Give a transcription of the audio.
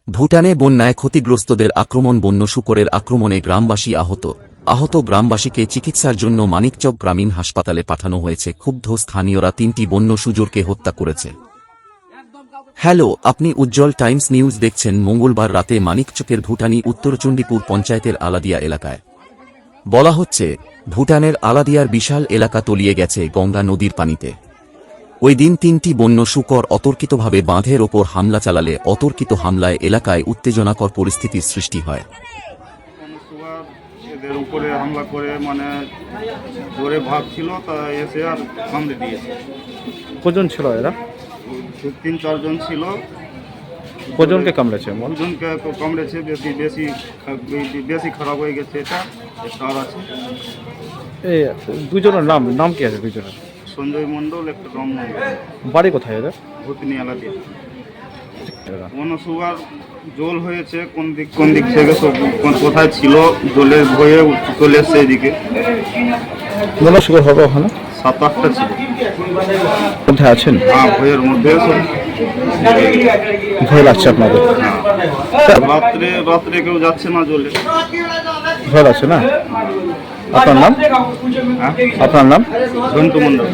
ভুটানে বন্যায় ক্ষতিগ্রস্তদের আক্রমণ বন্য শূকরের আক্রমণে গ্রামবাসী আহত গ্রামবাসীকে চিকিৎসার জন্য মানিকচক গ্রামীণ হাসপাতালে পাঠানো হয়েছে। ক্ষুব্ধ স্থানীয়রা ৩টি বন্য শুয়োরকে হত্যা করেছে। হ্যালো, আপনি উজ্জ্বল টাইমস নিউজ দেখছেন। মঙ্গলবার রাতে মানিকচকের ভুটানি উত্তরচণ্ডীপুর পঞ্চায়েতের আলাদিয়া এলাকায় বলা হচ্ছে, ভুটানের আলাদিয়ার বিশাল এলাকা তলিয়ে গেছে গঙ্গা নদীর পানিতে। ওই দিন ৩টি বন্য শূকর অতর্কিতভাবে বাঁধের ওপর হামলা চালালে অতর্কিত হামলায় এলাকায় উত্তেজনাকর পরিস্থিতির সৃষ্টি হয়। এদের উপরে হামলা করে জোরে ভাবছিল, তা এসে আর কামড়ে দিয়েছে। কজন ছিল এরা? ৩-৪ জন ছিল। কজনকে কামড়েছে? দুজনকে কামড়েছে। বেশি খারাপ হয়ে গেছে। এটা আর আছে। এই দুজনের নাম কি আছে? দুজনের সঞ্জয় মণ্ডল, একটা রাম মণ্ডল। বাড়ি কোথায় এদের? ভুতনি আলাদিয়া। সুগার জল হয়েছে কোন দিক থেকে, কোথায় ছিল, জলের ভয়ে চলে এসছে এদিকে। সুগার হবে ওখানে 7-8টা ছিল। কোথায় আছেন? হ্যাঁ, ভয়ের মধ্যে। ভয় লাগছে আপনাদের? রাত্রে কেউ যাচ্ছে না জলে। ভয় লাগছে না? আপনার নাম? হ্যাঁ, আপনার নাম? ঝন্টু মণ্ডল।